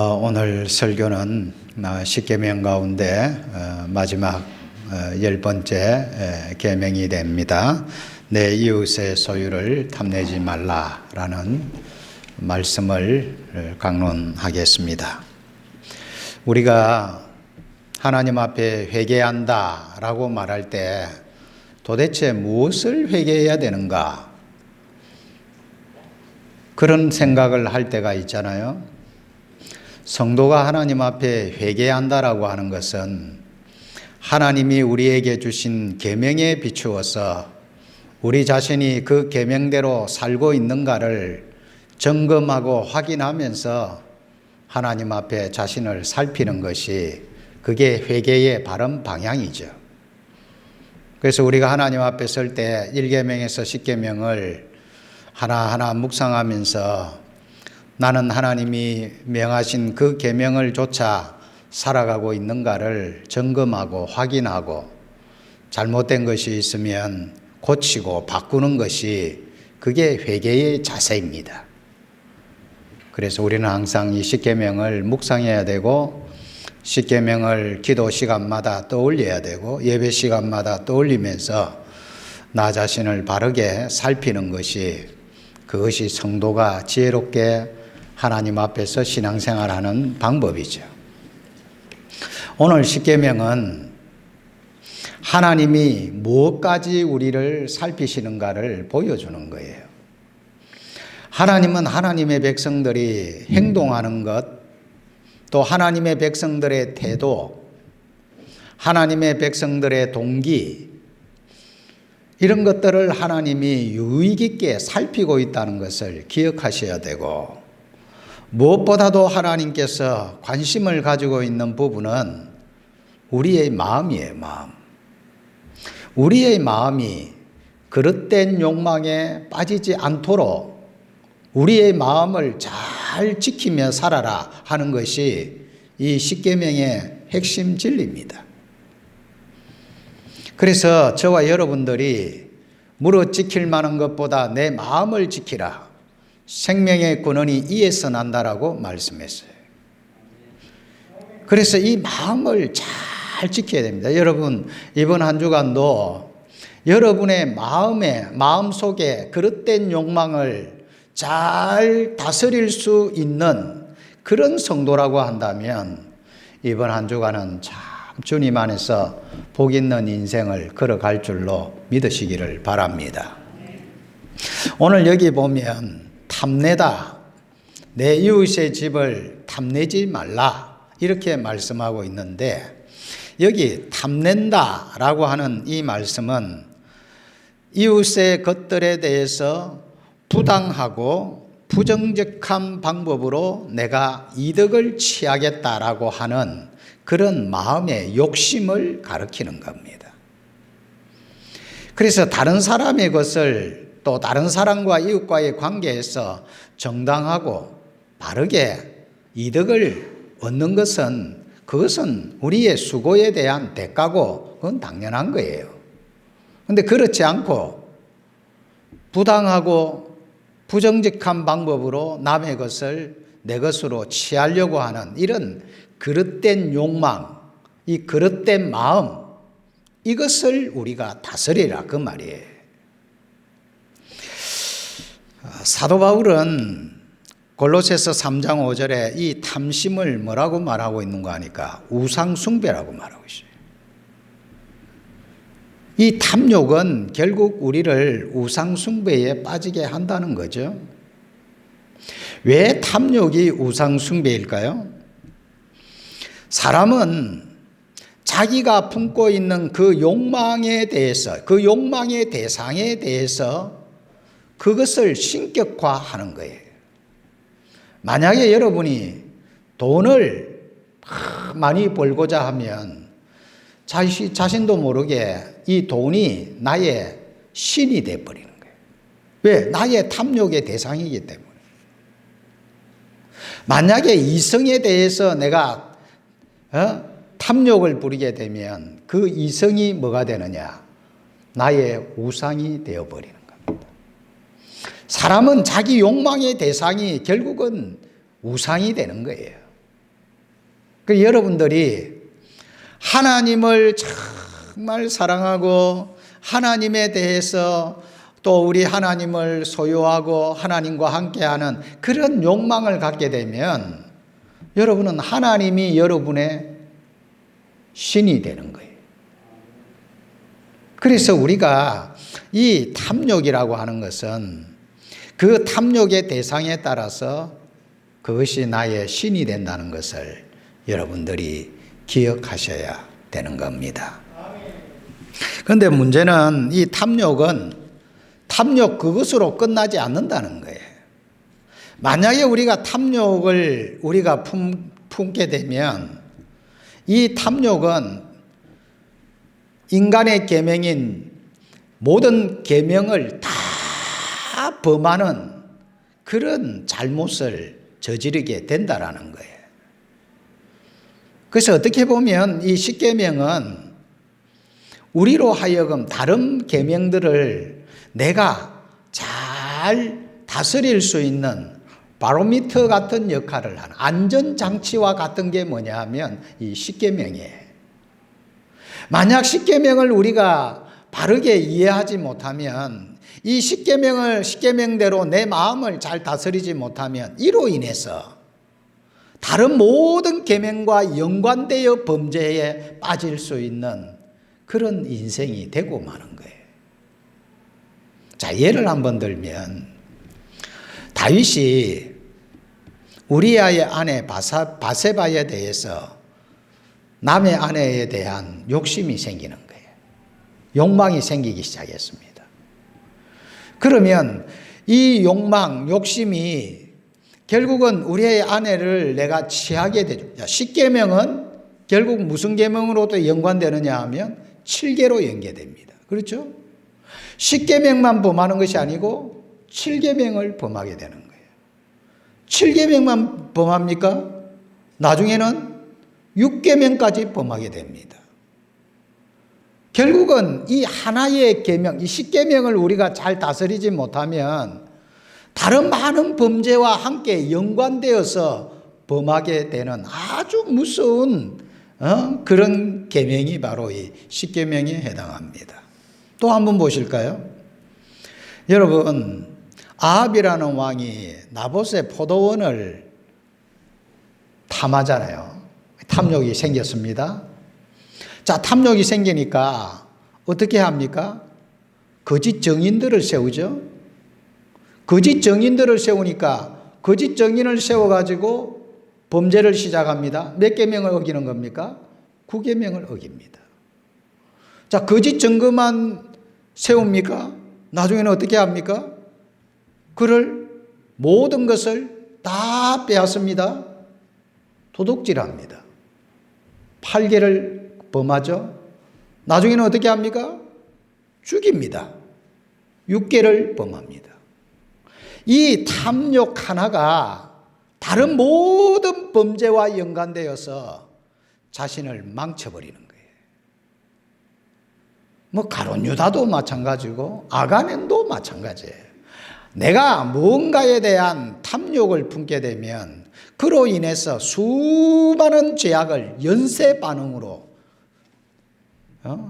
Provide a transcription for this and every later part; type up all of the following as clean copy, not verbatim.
오늘 설교는 십계명 가운데 마지막 10번째 계명이 됩니다. 내 이웃의 소유를 탐내지 말라라는 말씀을 강론하겠습니다. 우리가 하나님 앞에 회개한다라고 말할 때 도대체 무엇을 회개해야 되는가? 그런 생각을 할 때가 있잖아요. 성도가 하나님 앞에 회개한다라고 하는 것은 하나님이 우리에게 주신 계명에 비추어서 우리 자신이 그 계명대로 살고 있는가를 점검하고 확인하면서 하나님 앞에 자신을 살피는 것이 그게 회개의 바른 방향이죠. 그래서 우리가 하나님 앞에 설 때 1계명에서 10계명을 하나하나 묵상하면서 나는 하나님이 명하신 그 계명을 조차 살아가고 있는가를 점검하고 확인하고 잘못된 것이 있으면 고치고 바꾸는 것이 그게 회개의 자세입니다. 그래서 우리는 항상 이 10계명을 묵상해야 되고 10계명을 기도 시간마다 떠올려야 되고 예배 시간마다 떠올리면서 나 자신을 바르게 살피는 것이 그것이 성도가 지혜롭게 하나님 앞에서 신앙생활하는 방법이죠. 오늘 10계명은 하나님이 무엇까지 우리를 살피시는가를 보여주는 거예요. 하나님은 하나님의 백성들이 행동하는 것, 또 하나님의 백성들의 태도, 하나님의 백성들의 동기, 이런 것들을 하나님이 유의 깊게 살피고 있다는 것을 기억하셔야 되고, 무엇보다도 하나님께서 관심을 가지고 있는 부분은 우리의 마음이에요, 마음. 우리의 마음이 그릇된 욕망에 빠지지 않도록 우리의 마음을 잘 지키며 살아라 하는 것이 이 10계명의 핵심 진리입니다. 그래서 저와 여러분들이 무릇 지킬 만한 것보다 내 마음을 지키라. 생명의 근원이 이에서 난다라고 말씀했어요. 그래서 이 마음을 잘 지켜야 됩니다. 여러분, 이번 한 주간도 여러분의 마음 속에 그릇된 욕망을 잘 다스릴 수 있는 그런 성도라고 한다면 이번 한 주간은 참 주님 안에서 복 있는 인생을 걸어갈 줄로 믿으시기를 바랍니다. 오늘 여기 보면 탐내다, 내 이웃의 집을 탐내지 말라 이렇게 말씀하고 있는데 여기 탐낸다라고 하는 이 말씀은 이웃의 것들에 대해서 부당하고 부정직한 방법으로 내가 이득을 취하겠다라고 하는 그런 마음의 욕심을 가리키는 겁니다. 그래서 다른 사람의 것을 또 다른 사람과 이웃과의 관계에서 정당하고 바르게 이득을 얻는 것은 그것은 우리의 수고에 대한 대가고 그건 당연한 거예요. 그런데 그렇지 않고 부당하고 부정직한 방법으로 남의 것을 내 것으로 취하려고 하는 이런 그릇된 욕망, 이 그릇된 마음, 이것을 우리가 다스리라 그 말이에요. 사도 바울은 골로새서 3장 5절에 이 탐심을 뭐라고 말하고 있는가 하니까 우상숭배라고 말하고 있어요. 이 탐욕은 결국 우리를 우상숭배에 빠지게 한다는 거죠. 왜 탐욕이 우상숭배일까요? 사람은 자기가 품고 있는 그 욕망에 대해서, 그 욕망의 대상에 대해서 그것을 신격화하는 거예요. 만약에 여러분이 돈을 많이 벌고자 하면 자신도 모르게 이 돈이 나의 신이 되어버리는 거예요. 왜? 나의 탐욕의 대상이기 때문에. 만약에 이성에 대해서 내가 탐욕을 부리게 되면 그 이성이 뭐가 되느냐? 나의 우상이 되어버리는 겁니다. 사람은 자기 욕망의 대상이 결국은 우상이 되는 거예요. 그 여러분들이 하나님을 정말 사랑하고 하나님에 대해서 또 우리 하나님을 소유하고 하나님과 함께하는 그런 욕망을 갖게 되면 여러분은 하나님이 여러분의 신이 되는 거예요. 그래서 우리가 이 탐욕이라고 하는 것은 그 탐욕의 대상에 따라서 그것이 나의 신이 된다는 것을 여러분들이 기억하셔야 되는 겁니다. 그런데 문제는 이 탐욕은 탐욕 그것으로 끝나지 않는다는 거예요. 만약에 우리가 탐욕을 우리가 품게 되면 이 탐욕은 인간의 계명인 모든 계명을 다 범하는 그런 잘못을 저지르게 된다라는 거예요. 그래서 어떻게 보면 이 십계명은 우리로 하여금 다른 계명들을 내가 잘 다스릴 수 있는 바로미터 같은 역할을 하는 안전장치와 같은 게 뭐냐 하면 이 십계명이에요. 만약 십계명을 우리가 바르게 이해하지 못하면 이 십계명대로 내 마음을 잘 다스리지 못하면 이로 인해서 다른 모든 계명과 연관되어 범죄에 빠질 수 있는 그런 인생이 되고 마는 거예요. 자, 예를 한번 들면 다윗이 우리아의 아내 바세바에 대해서 남의 아내에 대한 욕심이 생기는 거예요. 욕망이 생기기 시작했습니다. 그러면 이 욕심이 결국은 우리의 아내를 내가 취하게 되죠. 십계명은 결국 무슨 계명으로도 연관되느냐 하면 7계로 연계됩니다. 그렇죠? 십계명만 범하는 것이 아니고 7계명을 범하게 되는 거예요. 7계명만 범합니까? 나중에는 6계명까지 범하게 됩니다. 결국은 이 하나의 계명, 이 십계명을 우리가 잘 다스리지 못하면 다른 많은 범죄와 함께 연관되어서 범하게 되는 아주 무서운 그런 계명이 바로 이 십계명에 해당합니다. 또 한번 보실까요? 여러분, 아합이라는 왕이 나봇의 포도원을 탐하잖아요. 탐욕이 생겼습니다. 자, 탐욕이 생기니까 어떻게 합니까? 거짓 증인들을 세우죠. 거짓 증인들을 세우니까 거짓 증인을 세워가지고 범죄를 시작합니다. 몇 계명을 어기는 겁니까? 9계명을 어깁니다. 자, 거짓 증거만 세웁니까? 나중에는 어떻게 합니까? 그를 모든 것을 다 빼앗습니다. 도둑질합니다. 8계를 범하죠. 나중에는 어떻게 합니까? 죽입니다. 6계를 범합니다. 이 탐욕 하나가 다른 모든 범죄와 연관되어서 자신을 망쳐버리는 거예요. 뭐 가룟 유다도 마찬가지고 아가넨도 마찬가지예요. 내가 무언가에 대한 탐욕을 품게 되면 그로 인해서 수많은 죄악을 연쇄 반응으로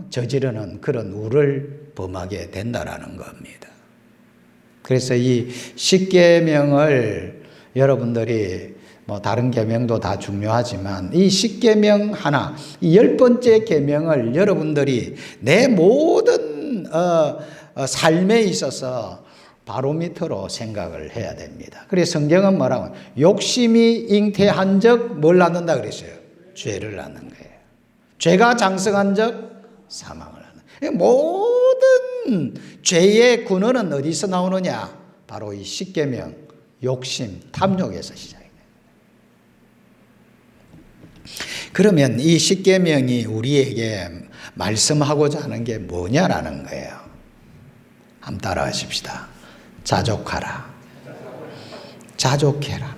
저지르는 그런 우를 범하게 된다라는 겁니다. 그래서 이 십계명을 여러분들이 뭐 다른 계명도 다 중요하지만 이 십계명 하나, 이 10번째 계명을 여러분들이 내 모든 삶에 있어서 바로미터로 생각을 해야 됩니다. 그래서 성경은 뭐라고? 욕심이 잉태한 적 뭘 낳는다 그랬어요? 죄를 낳는 거예요. 죄가 장성한 적 사망을 낳는 거예요. 모든 죄의 근원은 어디서 나오느냐? 바로 이 십계명, 욕심, 탐욕에서 시작해요. 그러면 이 십계명이 우리에게 말씀하고자 하는 게 뭐냐라는 거예요. 한번 따라 하십시다. 자족하라. 자족해라.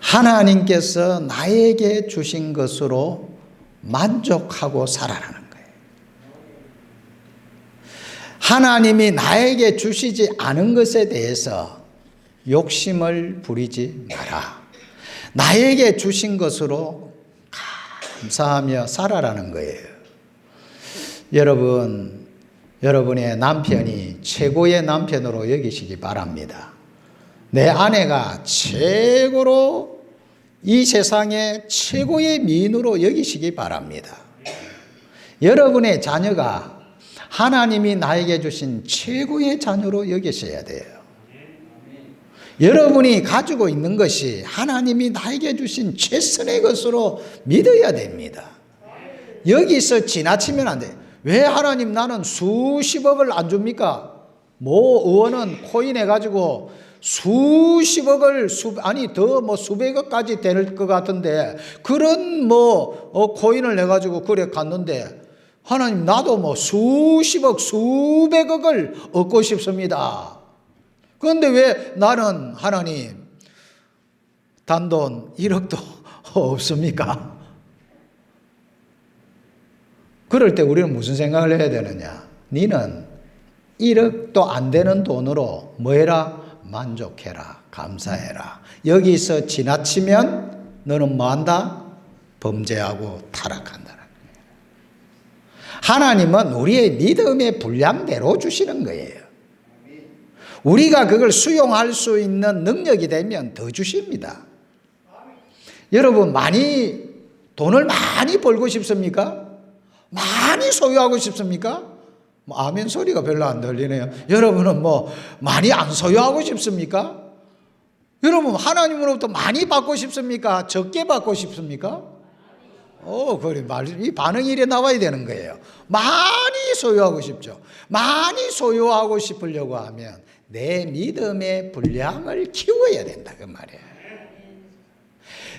하나님께서 나에게 주신 것으로 만족하고 살아라는 거예요. 하나님이 나에게 주시지 않은 것에 대해서 욕심을 부리지 마라. 나에게 주신 것으로 감사하며 살아라는 거예요. 여러분, 여러분의 남편이 최고의 남편으로 여기시기 바랍니다. 내 아내가 최고로 이 세상의 최고의 미인으로 여기시기 바랍니다. 여러분의 자녀가 하나님이 나에게 주신 최고의 자녀로 여기셔야 돼요. 여러분이 가지고 있는 것이 하나님이 나에게 주신 최선의 것으로 믿어야 됩니다. 여기서 지나치면 안 돼요. 왜 하나님 나는 수십억을 안 줍니까? 모 의원은 코인해가지고 수십억을 수백억까지 될 것 같은데 그런 코인을 내가지고 그래 갔는데 하나님 나도 수십억 수백억을 얻고 싶습니다. 그런데 왜 나는 하나님 단돈 1억도 없습니까? 그럴 때 우리는 무슨 생각을 해야 되느냐? 니는 1억도 안 되는 돈으로 뭐 해라? 만족해라. 감사해라. 여기서 지나치면 너는 뭐 한다? 범죄하고 타락한다는 거예요. 하나님은 우리의 믿음의 분량대로 주시는 거예요. 우리가 그걸 수용할 수 있는 능력이 되면 더 주십니다. 여러분 돈을 많이 벌고 싶습니까? 많이 소유하고 싶습니까? 아멘 소리가 별로 안 들리네요. 여러분은 많이 안 소유하고 싶습니까? 여러분 하나님으로부터 많이 받고 싶습니까? 적게 받고 싶습니까? 그래 이 반응이 이래 나와야 되는 거예요. 많이 소유하고 싶죠. 많이 소유하고 싶으려고 하면 내 믿음의 분량을 키워야 된다 그 말이에요.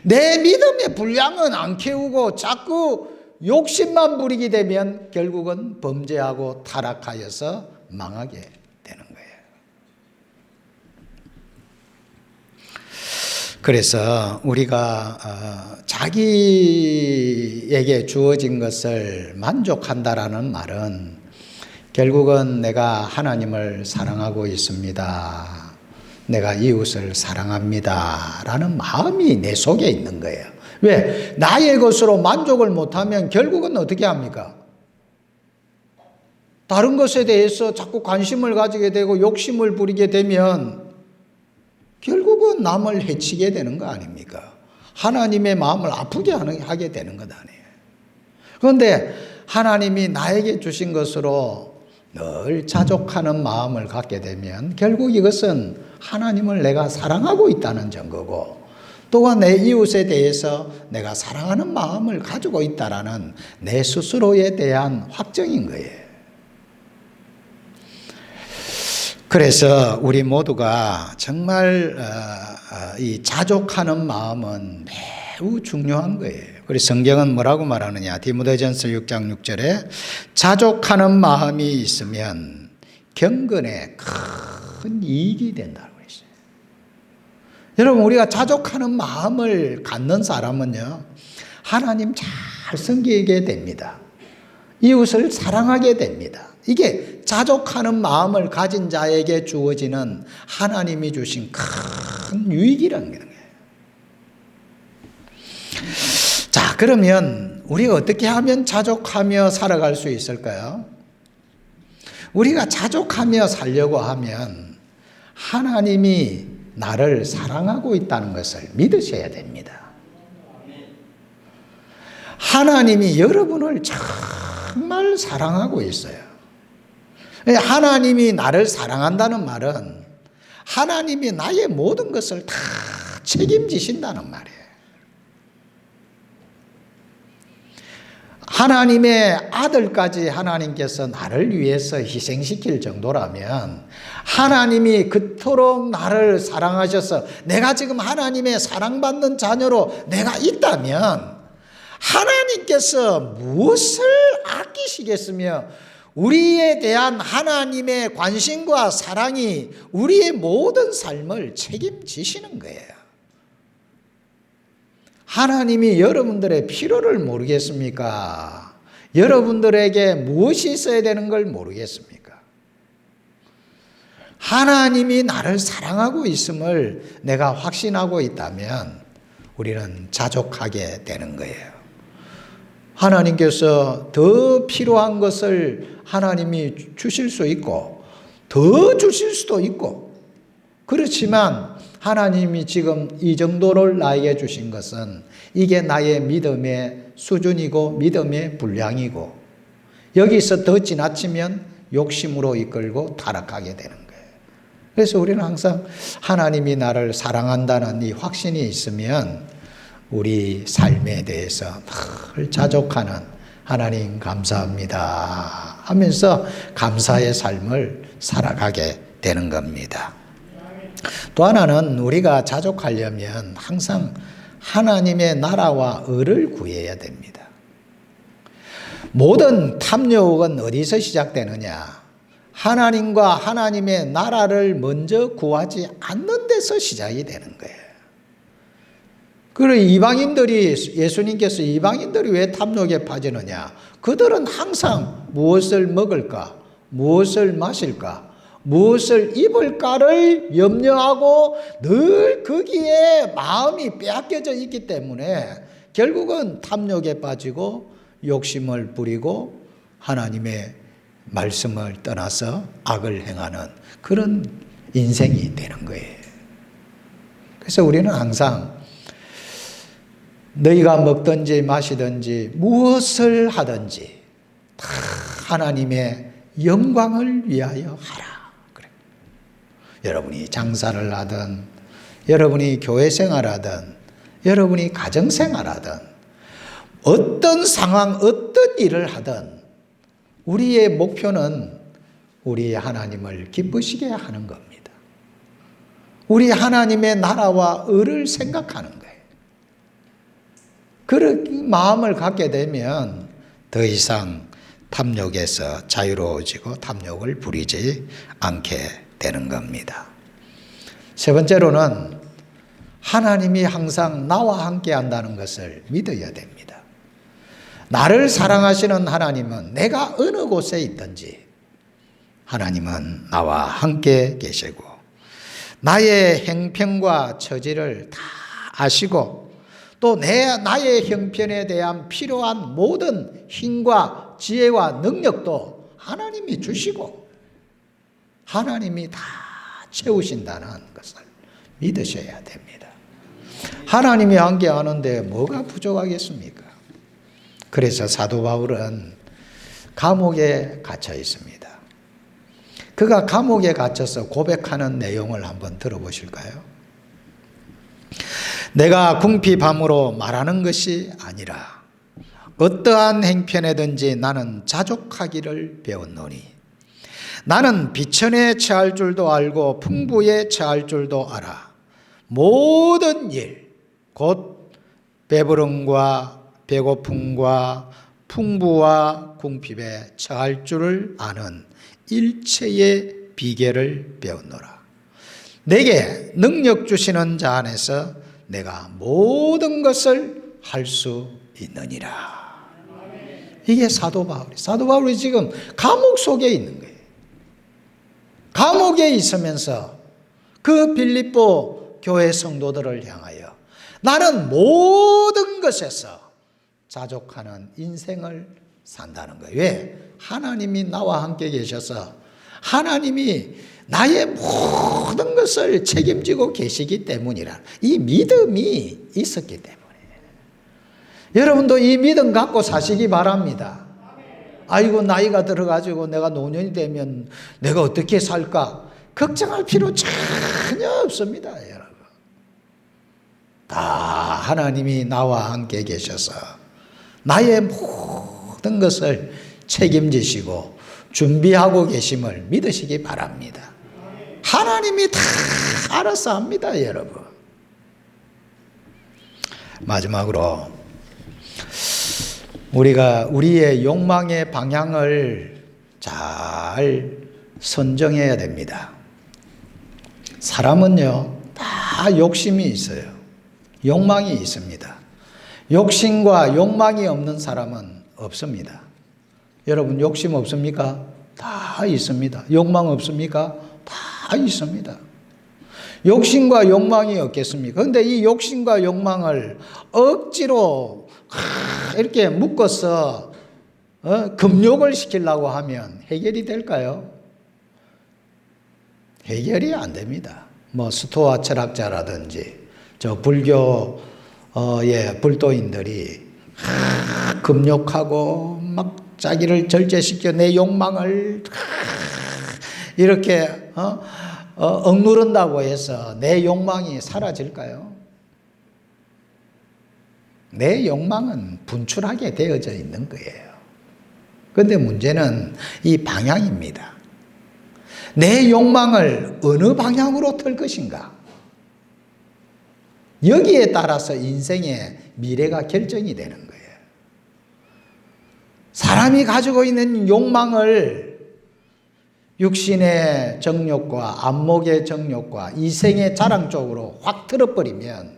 내 믿음의 분량은 안 키우고 자꾸 욕심만 부리게 되면 결국은 범죄하고 타락하여서 망하게 되는 거예요. 그래서 우리가 자기에게 주어진 것을 만족한다라는 말은 결국은 내가 하나님을 사랑하고 있습니다. 내가 이웃을 사랑합니다. 라는 마음이 내 속에 있는 거예요. 왜? 나의 것으로 만족을 못하면 결국은 어떻게 합니까? 다른 것에 대해서 자꾸 관심을 가지게 되고 욕심을 부리게 되면 결국은 남을 해치게 되는 거 아닙니까? 하나님의 마음을 아프게 하게 되는 것 아니에요. 그런데 하나님이 나에게 주신 것으로 늘 자족하는 마음을 갖게 되면 결국 이것은 하나님을 내가 사랑하고 있다는 증거고 또한 내 이웃에 대해서 내가 사랑하는 마음을 가지고 있다라는 내 스스로에 대한 확정인 거예요. 그래서 우리 모두가 정말 이 자족하는 마음은 매우 중요한 거예요. 그래서 성경은 뭐라고 말하느냐? 디모데전서 6장 6절에 자족하는 마음이 있으면 경건에 큰 이익이 된다고 했어요. 여러분 우리가 자족하는 마음을 갖는 사람은요 하나님 잘 섬기게 됩니다. 이웃을 사랑하게 됩니다. 이게 자족하는 마음을 가진 자에게 주어지는 하나님이 주신 큰 유익이라는 거예요. 자, 그러면 우리가 어떻게 하면 자족하며 살아갈 수 있을까요? 우리가 자족하며 살려고 하면 하나님이 나를 사랑하고 있다는 것을 믿으셔야 됩니다. 하나님이 여러분을 정말 사랑하고 있어요. 하나님이 나를 사랑한다는 말은 하나님이 나의 모든 것을 다 책임지신다는 말이에요. 하나님의 아들까지 하나님께서 나를 위해서 희생시킬 정도라면 하나님이 그토록 나를 사랑하셔서 내가 지금 하나님의 사랑받는 자녀로 내가 있다면 하나님께서 무엇을 아끼시겠으며 우리에 대한 하나님의 관심과 사랑이 우리의 모든 삶을 책임지시는 거예요. 하나님이 여러분들의 필요를 모르겠습니까? 여러분들에게 무엇이 있어야 되는 걸 모르겠습니까? 하나님이 나를 사랑하고 있음을 내가 확신하고 있다면 우리는 자족하게 되는 거예요. 하나님께서 더 필요한 것을 하나님이 주실 수 있고 더 주실 수도 있고, 그렇지만 하나님이 지금 이 정도를 나에게 주신 것은 이게 나의 믿음의 수준이고 믿음의 분량이고, 여기서 더 지나치면 욕심으로 이끌고 타락하게 되는 거예요. 그래서 우리는 항상 하나님이 나를 사랑한다는 이 확신이 있으면 우리 삶에 대해서 늘 자족하는, 하나님 감사합니다 하면서 감사의 삶을 살아가게 되는 겁니다. 또 하나는 우리가 자족하려면 항상 하나님의 나라와 의를 구해야 됩니다. 모든 탐욕은 어디서 시작되느냐? 하나님과 하나님의 나라를 먼저 구하지 않는 데서 시작이 되는 거예요. 그리고 예수님께서 이방인들이 왜 탐욕에 빠지느냐? 그들은 항상 무엇을 먹을까? 무엇을 마실까? 무엇을 입을까를 염려하고 늘 거기에 마음이 빼앗겨져 있기 때문에 결국은 탐욕에 빠지고 욕심을 부리고 하나님의 말씀을 떠나서 악을 행하는 그런 인생이 되는 거예요. 그래서 우리는 항상 너희가 먹든지 마시든지 무엇을 하든지 다 하나님의 영광을 위하여 하라. 그래. 여러분이 장사를 하든, 여러분이 교회 생활하든, 여러분이 가정 생활하든, 어떤 상황, 어떤 일을 하든 우리의 목표는 우리 하나님을 기쁘시게 하는 겁니다. 우리 하나님의 나라와 의를 생각하는 거예요. 그런 마음을 갖게 되면 더 이상 탐욕에서 자유로워지고 탐욕을 부리지 않게 되는 겁니다. 세 번째로는 하나님이 항상 나와 함께 한다는 것을 믿어야 됩니다. 나를 사랑하시는 하나님은 내가 어느 곳에 있든지 하나님은 나와 함께 계시고 나의 행편과 처지를 다 아시고 또 나의 형편에 대한 필요한 모든 힘과 지혜와 능력도 하나님이 주시고 하나님이 다 채우신다는 것을 믿으셔야 됩니다. 하나님이 함께 하는데 뭐가 부족하겠습니까? 그래서 사도 바울은 감옥에 갇혀 있습니다. 그가 감옥에 갇혀서 고백하는 내용을 한번 들어보실까요? 내가 궁핍함으로 말하는 것이 아니라 어떠한 행편에든지 나는 자족하기를 배웠노니 나는 비천에 처할 줄도 알고 풍부에 처할 줄도 알아. 모든 일, 곧 배부름과 배고픔과 풍부와 궁핍에 처할 줄을 아는 일체의 비결을 배웠노라. 내게 능력 주시는 자 안에서 내가 모든 것을 할 수 있느니라. 이게 사도 바울이 지금 감옥 속에 있는 거예요. 감옥에 있으면서 그 빌립보 교회 성도들을 향하여 나는 모든 것에서 자족하는 인생을 산다는 거예요. 왜? 하나님이 나와 함께 계셔서 하나님이 나의 모든 것을 책임지고 계시기 때문이라. 이 믿음이 있었기 때문에. 여러분도 이 믿음 갖고 사시기 바랍니다. 아이고 나이가 들어가지고 내가 노년이 되면 내가 어떻게 살까? 걱정할 필요 전혀 없습니다. 여러분. 다 하나님이 나와 함께 계셔서 나의 모든 것을 책임지시고 준비하고 계심을 믿으시기 바랍니다. 하나님이 다 알아서 합니다, 여러분. 마지막으로 우리가 우리의 욕망의 방향을 잘 선정해야 됩니다. 사람은요, 다 욕심이 있어요. 욕망이 있습니다. 욕심과 욕망이 없는 사람은 없습니다. 여러분 욕심 없습니까? 다 있습니다. 욕망 없습니까? 다 있습니다. 욕심과 욕망이 없겠습니까? 그런데 이 욕심과 욕망을 억지로 이렇게 묶어서 금욕을 시키려고 하면 해결이 될까요? 해결이 안 됩니다. 뭐 스토아 철학자라든지 저 불교의 불도인들이 금욕하고 막 자기를 절제시켜 내 욕망을 이렇게 억누른다고 해서 내 욕망이 사라질까요? 내 욕망은 분출하게 되어져 있는 거예요. 그런데 문제는 이 방향입니다. 내 욕망을 어느 방향으로 틀 것인가? 여기에 따라서 인생의 미래가 결정이 되는 거예요. 사람이 가지고 있는 욕망을 육신의 정욕과 안목의 정욕과 이생의 자랑 쪽으로 확 틀어버리면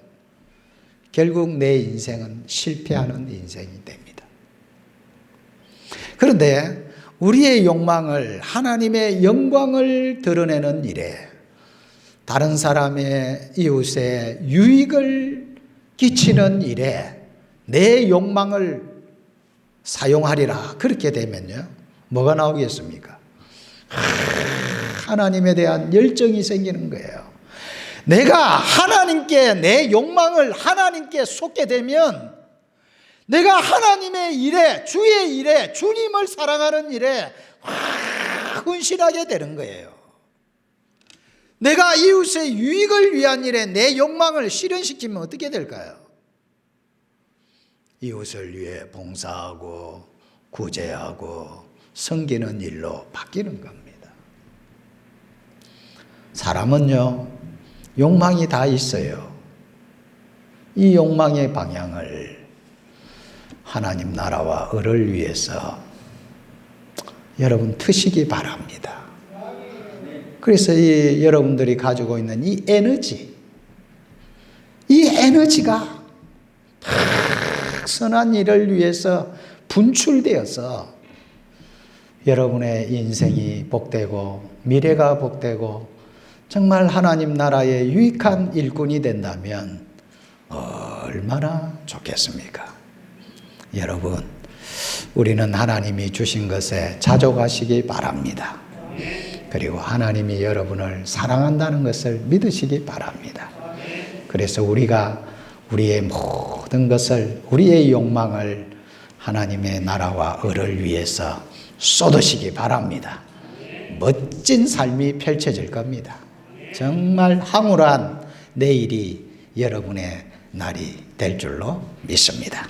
결국 내 인생은 실패하는 인생이 됩니다. 그런데 우리의 욕망을 하나님의 영광을 드러내는 일에 다른 사람의 이웃에 유익을 끼치는 일에 내 욕망을 사용하리라. 그렇게 되면요, 뭐가 나오겠습니까? 하나님에 대한 열정이 생기는 거예요. 내가 하나님께 내 욕망을 하나님께 쏟게 되면 내가 하나님의 일에, 주의 일에, 주님을 사랑하는 일에 헌신하게 되는 거예요. 내가 이웃의 유익을 위한 일에 내 욕망을 실현시키면 어떻게 될까요? 이웃을 위해 봉사하고 구제하고 섬기는 일로 바뀌는 겁니다. 사람은요, 욕망이 다 있어요. 이 욕망의 방향을 하나님 나라와 을을 위해서 여러분 트시기 바랍니다. 그래서 이 여러분들이 가지고 있는 이 에너지가 선한 일을 위해서 분출되어서 여러분의 인생이 복되고 미래가 복되고 정말 하나님 나라의 유익한 일꾼이 된다면 얼마나 좋겠습니까? 여러분, 우리는 하나님이 주신 것에 자족하시기 바랍니다. 그리고 하나님이 여러분을 사랑한다는 것을 믿으시기 바랍니다. 그래서 우리가 우리의 모든 것을, 우리의 욕망을 하나님의 나라와 을을 위해서 쏟으시기 바랍니다. 멋진 삶이 펼쳐질 겁니다. 정말 황홀한 내일이 여러분의 날이 될 줄로 믿습니다.